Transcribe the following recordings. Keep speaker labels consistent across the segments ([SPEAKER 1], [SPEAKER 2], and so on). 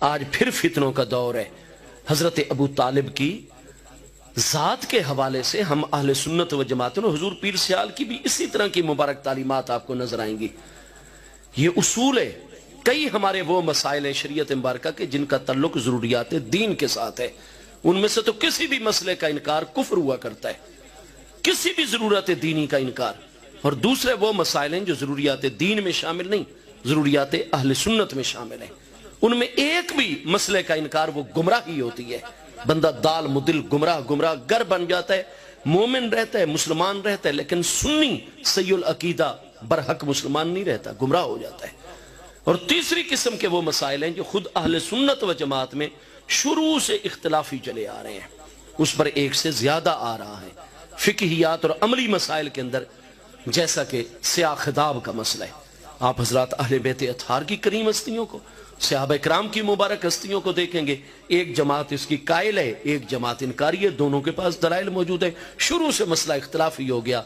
[SPEAKER 1] آج پھر فتنوں کا دور ہے۔ حضرت ابو طالب کی ذات کے حوالے سے ہم اہل سنت و جماعت اور حضور پیر سیال کی بھی اسی طرح کی مبارک تعلیمات آپ کو نظر آئیں گی۔ یہ اصول ہے۔ کئی ہمارے وہ مسائل ہیں شریعت مبارکہ کے جن کا تعلق ضروریات دین کے ساتھ ہے، ان میں سے تو کسی بھی مسئلے کا انکار کفر ہوا کرتا ہے، کسی بھی ضرورت دینی کا انکار۔ اور دوسرے وہ مسائل ہیں جو ضروریات دین میں شامل نہیں، ضروریات اہل سنت میں شامل ہیں، ان میں ایک بھی مسئلے کا انکار وہ گمراہی ہوتی ہے۔ بندہ دال مدل گمراہ گر بن جاتا ہے، مومن رہتا ہے، مسلمان رہتا ہے، لیکن سنی صحیح العقیدہ برحق مسلمان نہیں رہتا، گمراہ ہو جاتا ہے۔ اور تیسری قسم کے وہ مسائل ہیں جو خود اہل سنت و جماعت میں شروع سے اختلافی چلے آ رہے ہیں، اس پر ایک سے زیادہ آ رہا ہے۔ فقہیات اور عملی مسائل کے اندر جیسا کہ سیاہ خطاب کا مسئلہ ہے، آپ حضرات اہل بیت اطہار کی کریم ہستیوں کو، صحابہ کرام کی مبارک ہستیوں کو دیکھیں گے، ایک جماعت اس کی قائل ہے، ایک جماعت انکاری ہے، دونوں کے پاس دلائل موجود ہے۔ شروع سے مسئلہ اختلافی ہو گیا۔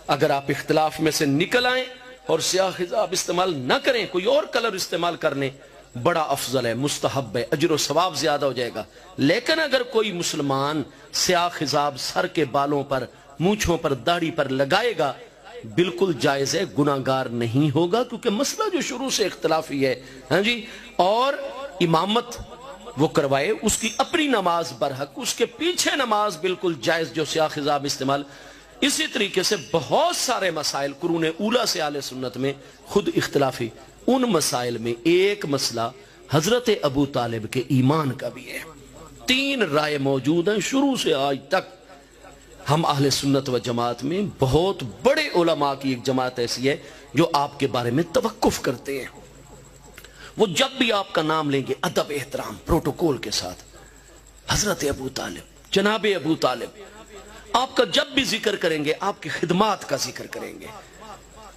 [SPEAKER 1] اگر آپ اختلاف میں سے نکل آئیں اور سیاہ خطاب استعمال نہ کریں، کوئی اور کلر استعمال کر لیں، بڑا افضل ہے، مستحب ہے، اجر و ثواب زیادہ ہو جائے گا۔ لیکن اگر کوئی مسلمان سیاہ خطاب سر کے بالوں پر، مونچھوں پر، داڑھی پر لگائے گا، بالکل جائز ہے، گناہگار نہیں ہوگا، کیونکہ مسئلہ جو شروع سے اختلافی ہے، ہاں جی۔ اور امامت وہ کروائے، اس کی اپنی نماز برحق، اس کے پیچھے نماز بالکل جائز جو سیاہ خطاب استعمال۔ اسی طریقے سے بہت سارے مسائل قرون اولیٰ سے اہل سنت میں خود اختلافی، ان مسائل میں ایک مسئلہ حضرت ابو طالب کے ایمان کا بھی ہے۔ 3 رائے موجود ہیں شروع سے آج تک۔ ہم اہل سنت و جماعت میں بہت بڑے علماء کی ایک جماعت ایسی ہے جو آپ کے بارے میں توقف کرتے ہیں، وہ جب بھی آپ کا نام لیں گے ادب احترام پروٹوکول کے ساتھ، حضرت ابو طالب، جناب ابو طالب، آپ کا جب بھی ذکر کریں گے آپ کی خدمات کا ذکر کریں گے،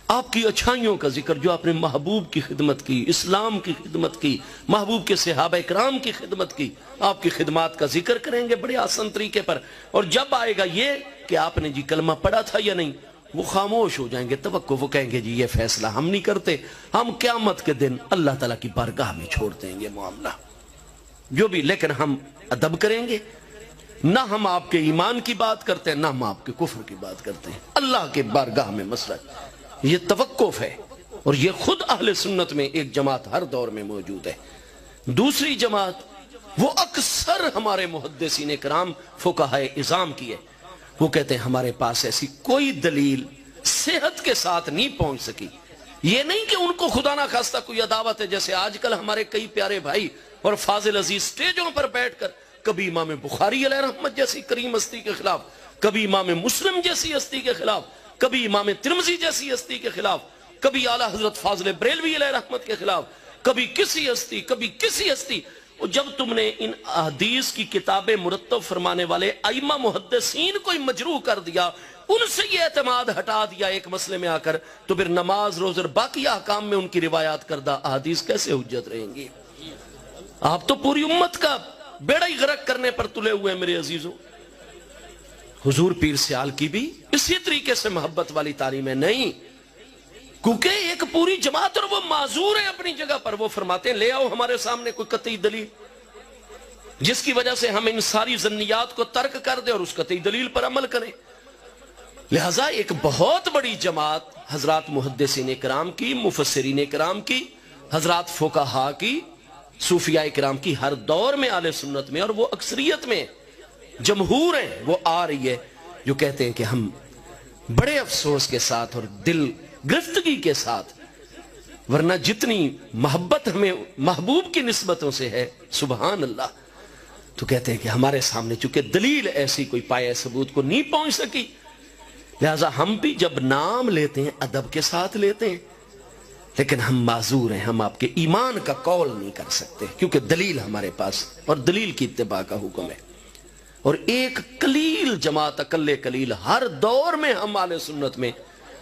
[SPEAKER 1] آپ کی اچھائیوں کا ذکر، جو آپ نے محبوب کی خدمت کی، اسلام کی خدمت کی، محبوب کے صحابہ کرام کی خدمت کی، آپ کی خدمات کا ذکر کریں گے بڑے آسان طریقے پر۔ اور جب آئے گا یہ کہ آپ نے جی کلمہ پڑھا تھا یا نہیں، وہ خاموش ہو جائیں گے، توقف، وہ کہیں گے جی یہ فیصلہ ہم نہیں کرتے، ہم قیامت کے دن اللہ تعالیٰ کی بارگاہ میں چھوڑ دیں گے معاملہ جو بھی۔ لیکن ہم ادب کریں گے، نہ ہم آپ کے ایمان کی بات کرتے ہیں، نہ ہم آپ کے کفر کی بات کرتے ہیں، اللہ کے بارگاہ میں مسئلہ، یہ توقف ہے۔ اور یہ خود اہل سنت میں ایک جماعت ہر دور میں موجود ہے۔ دوسری جماعت وہ اکثر ہمارے محدثین کرام فقہاء اعظام کی ہے، وہ کہتے ہیں ہمارے پاس ایسی کوئی دلیل صحت کے ساتھ نہیں پہنچ سکی۔ یہ نہیں کہ ان کو خدا نہ خواستہ کوئی عداوت ہے، جیسے آج کل ہمارے کئی پیارے بھائی اور فاضل عزیز سٹیجوں پر بیٹھ کر کبھی امام بخاری علیہ رحمت جیسی کریم ہستی کے خلاف، کبھی امام مسلم جیسی ہستی کے خلاف، کبھی امام ترمذی جیسی ہستی کے خلاف، کبھی اعلیٰ حضرت فاضل بریلوی علیہ رحمت کے خلاف، کبھی کسی ہستی، کبھی کسی ہستی۔ اور جب تم نے ان احادیث کی کتابیں مرتب فرمانے والے ائمہ محدثین کو مجروح کر دیا، ان سے یہ اعتماد ہٹا دیا ایک مسئلے میں آ کر، تو پھر نماز، روزہ اور باقی احکام میں ان کی روایات کردہ احادیث کیسے حجت رہیں گی؟ آپ تو پوری امت کا بیڑا ہی غرق کرنے پر تلے ہوئے ہیں میرے عزیزوں۔ حضور پیر سیال کی بھی اسی طریقے سے محبت والی تعلیم ہے، نہیں، کیونکہ ایک پوری جماعت، اور وہ معذور ہے اپنی جگہ پر، وہ فرماتے ہیں لے آؤ ہمارے سامنے کوئی قطعی دلیل جس کی وجہ سے ہم ان ساری ظنیات کو ترک کر دیں اور اس قطعی دلیل پر عمل کریں۔ لہٰذا ایک بہت بڑی جماعت حضرات محدثین کرام کی، مفسرین کرام کی، حضرات فقہاء کی، صوفیاء کرام کی، ہر دور میں اہل سنت میں، اور وہ اکثریت میں جمہور ہیں، وہ آ رہی ہے، جو کہتے ہیں کہ ہم بڑے افسوس کے ساتھ اور دل گرفتگی کے ساتھ، ورنہ جتنی محبت ہمیں محبوب کی نسبتوں سے ہے سبحان اللہ، تو کہتے ہیں کہ ہمارے سامنے چونکہ دلیل ایسی کوئی پایہ ثبوت کو نہیں پہنچ سکی، لہٰذا ہم بھی جب نام لیتے ہیں ادب کے ساتھ لیتے ہیں، لیکن ہم معذور ہیں، ہم آپ کے ایمان کا قول نہیں کر سکتے، کیونکہ دلیل ہمارے پاس، اور دلیل کی اتباع کا حکم ہے۔ اور ایک قلیل جماعت، اقل قلیل، ہر دور میں ہم اہل سنت میں،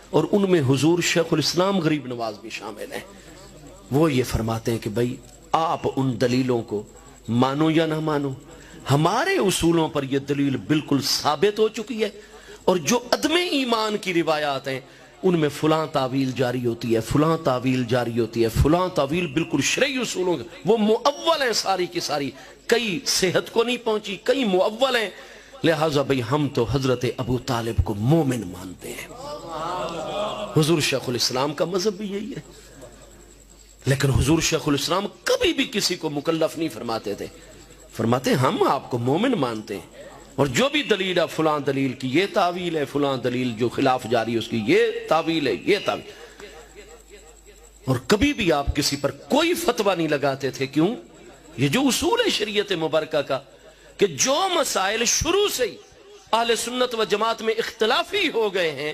[SPEAKER 1] اور ان میں حضور شیخ الاسلام غریب نواز بھی شامل ہیں، وہ یہ فرماتے ہیں کہ بھائی آپ ان دلیلوں کو مانو یا نہ مانو، ہمارے اصولوں پر یہ دلیل بالکل ثابت ہو چکی ہے، اور جو عدم ایمان کی روایات ہیں ان میں فلاں تعویل جاری ہوتی ہے، فلاں تعویل جاری ہوتی ہے، فلاں تعویل بالکل شرعی اصولوں وہ مؤول ہیں ساری کی ساری، کئی صحت کو نہیں پہنچی، کئی مؤول ہیں. لہٰذا بھئی ہم تو حضرت ابو طالب کو مومن مانتے ہیں. حضور شیخ الاسلام کا مذہب بھی یہی ہے. لیکن حضور شیخ الاسلام کبھی بھی کسی کو مکلف نہیں فرماتے تھے، فرماتے ہم آپ کو مومن مانتے ہیں، اور جو بھی دلیل ہے فلاں دلیل کی یہ تعویل ہے، فلاں دلیل جو خلاف جاری ہے اس کی یہ تعویل ہے، یہ تعویل. اور کبھی بھی آپ کسی پر کوئی فتویٰ نہیں لگاتے تھے. کیوں؟ یہ جو اصول ہے شریعت مبارکہ کا کہ جو مسائل شروع سے ہی اہل سنت و جماعت میں اختلافی ہو گئے ہیں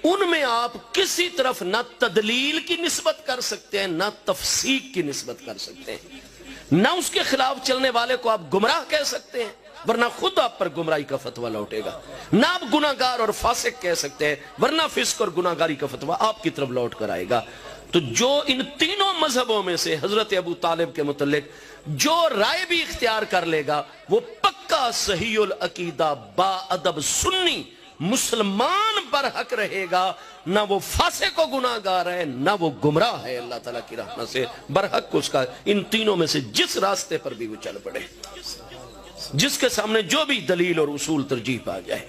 [SPEAKER 1] ان میں آپ کسی طرف نہ تدلیل کی نسبت کر سکتے ہیں نہ تفسیق کی نسبت کر سکتے ہیں، نہ اس کے خلاف چلنے والے کو آپ گمراہ کہہ سکتے ہیں ورنہ خود آپ پر گمراہی کا فتویٰ لوٹے گا، نہ آپ گناہگار اور فاسق کہہ سکتے ہیں ورنہ فسق اور گناہگاری کا فتویٰ آپ کی طرف لوٹ کر آئے گا. تو جو ان تینوں مذہبوں میں سے حضرت ابو طالب کے متعلق جو رائے بھی اختیار کر لے گا وہ پکا صحیح العقیدہ با ادب سنی مسلمان پر حق رہے گا، نہ وہ فاسق و گناہگار ہے نہ وہ گمراہ ہے. اللہ تعالیٰ کی رحمت سے برحق اس کا ان تینوں میں سے جس راستے پر بھی وہ چل پڑے، جس کے سامنے جو بھی دلیل اور اصول ترجیح پا جائے.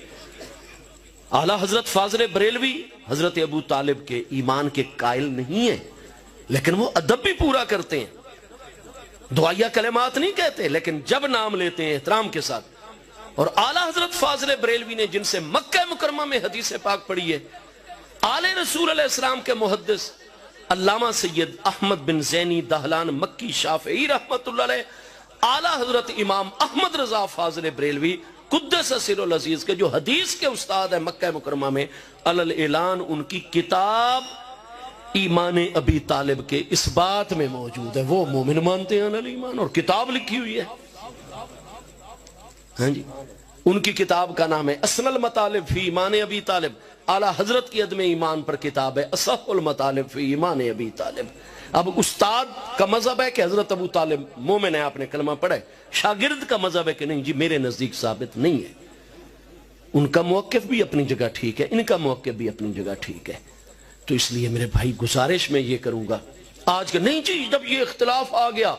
[SPEAKER 1] اعلیٰ حضرت فاضل بریلوی حضرت ابو طالب کے ایمان کے قائل نہیں ہیں لیکن وہ ادب بھی پورا کرتے ہیں، دعائیہ کلمات نہیں کہتے لیکن جب نام لیتے ہیں احترام کے ساتھ. اور اعلیٰ حضرت فاضل بریلوی نے جن سے مکہ مکرمہ میں حدیث پاک پڑھی ہے، آل رسول علیہ السلام کے محدث علامہ سید احمد بن زینی دہلان مکی شافعی رحمت اللہ علیہ، اعلیٰ حضرت امام احمد رضا فاضل بریلوی قدس سر العزیز کے جو حدیث کے استاد ہیں مکہ مکرمہ میں، علی الاعلان ان کی کتاب ایمان ابی طالب کے اس بات میں موجود ہے وہ مومن مانتے ہیں علی ایمان، اور کتاب لکھی ہوئی ہے. ہاں جی، ان کی کتاب کا نام ہے اصل المطالب فی ایمان ابی طالب. اعلیٰ حضرت کی عدم ایمان پر کتاب ہے اصح المطالب فی ایمان ابی طالب. اب استاد کا مذہب ہے کہ حضرت ابو طالب مومن ہے، آپ نے کلمہ پڑھا ہے. شاگرد کا مذہب ہے کہ نہیں جی میرے نزدیک ثابت نہیں ہے. ان کا موقف بھی اپنی جگہ ٹھیک ہے، ان کا موقف بھی اپنی جگہ ٹھیک ہے. تو اس لیے میرے بھائی گزارش میں یہ کروں گا آج کل نہیں جی جب یہ اختلاف آ گیا،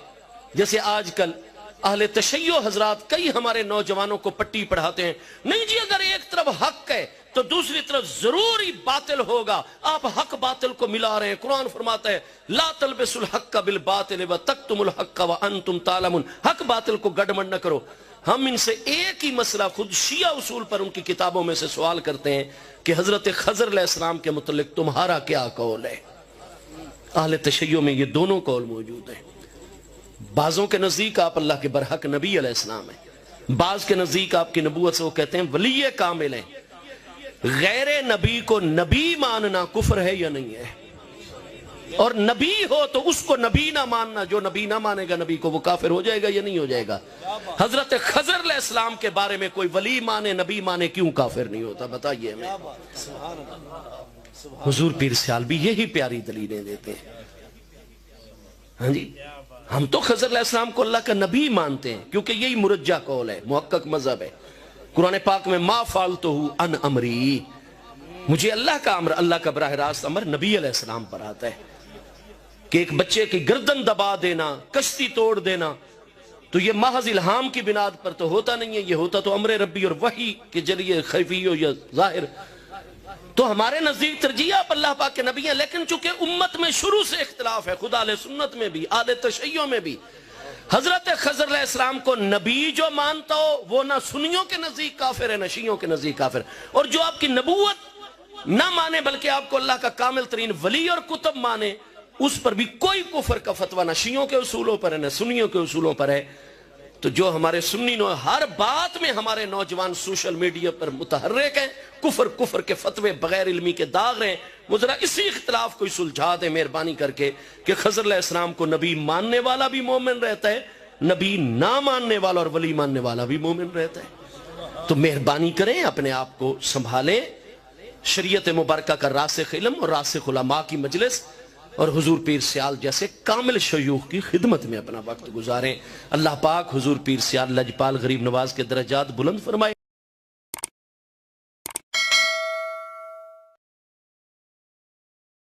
[SPEAKER 1] جیسے آج کل اہل تشیع حضرات کئی ہمارے نوجوانوں کو پٹی پڑھاتے ہیں، نہیں جی اگر ایک طرف حق ہے تو دوسری طرف ضروری باطل ہوگا، آپ حق باطل کو ملا رہے ہیں. قرآن فرماتا ہے لا تلبسوا الحق بالباطل وتکتموا الحق وانتم تعلمون، حق باطل کو گڈمڈ نہ کرو. ہم ان سے ایک ہی مسئلہ خود شیعہ اصول پر ان کی کتابوں میں سے سوال کرتے ہیں کہ حضرت خضر علیہ السلام کے متعلق تمہارا کیا قول ہے؟ اہل تشیع میں یہ دونوں قول موجود ہیں. بعضوں کے نزدیک آپ اللہ کے برحق نبی علیہ السلام ہیں، بعض کے نزدیک آپ کی نبوت سے وہ کہتے ہیں ولی کامل ہیں. غیر نبی کو نبی ماننا کفر ہے یا نہیں ہے؟ اور نبی ہو تو اس کو نبی نہ ماننا، جو نبی نہ مانے گا نبی کو وہ کافر ہو جائے گا یا نہیں ہو جائے گا؟ حضرت خضر علیہ السلام کے بارے میں کوئی ولی مانے نبی مانے کیوں کافر نہیں ہوتا؟ بتائیے ہمیں. حضور پیر سیال بھی یہی پیاری دلیلیں دیتے ہیں. ہاں جی، ہم تو خضر علیہ السلام کو اللہ کا نبی مانتے ہیں کیونکہ یہی مرجح قول ہے، محقق مذہب ہے. قرآن پاک میں ما فعلتہ عن امری، مجھے اللہ کا امر، اللہ کا براہ راست امر نبی علیہ السلام پر آتا ہے کہ ایک بچے کی گردن دبا دینا، کشتی توڑ دینا، تو یہ محض الہام کی بنیاد پر تو ہوتا نہیں ہے، یہ ہوتا تو امر ربی اور وحی کے ذریعے خفی ہو یا ظاہر. تو ہمارے نزدیک ترجیح آپ اللہ پاک کے نبی ہیں، لیکن چونکہ امت میں شروع سے اختلاف ہے، خدا اہل سنت میں بھی اہل تشیع میں بھی، حضرت خضر علیہ السلام کو نبی جو مانتا ہو وہ نہ سنیوں کے نزدیک کافر ہے نہ شیعوں کے نزدیک کافر، اور جو آپ کی نبوت نہ مانے بلکہ آپ کو اللہ کا کامل ترین ولی اور کتب مانے، اس پر بھی کوئی کفر کا فتویٰ نہ شیعوں کے اصولوں پر ہے نہ سنیوں کے اصولوں پر ہے. تو جو ہمارے سنی ہر بات میں ہمارے نوجوان سوشل میڈیا پر متحرک ہیں، کفر کے فتوے بغیر علمی کے داغ رہے ہیں، وہ ذرا اسی اختلاف کو سلجھا دیں مہربانی کر کے کہ خضر علیہ السلام کو نبی ماننے والا بھی مومن رہتا ہے، نبی نہ ماننے والا اور ولی ماننے والا بھی مومن رہتا ہے. تو مہربانی کریں اپنے آپ کو سنبھالیں، شریعت مبارکہ کا راسخ علم اور راسخ علماء کی مجلس اور حضور پیر سیال جیسے کامل شیوخ کی خدمت میں اپنا وقت گزاریں. اللہ پاک حضور پیر سیال لجپال غریب نواز کے درجات بلند فرمائے.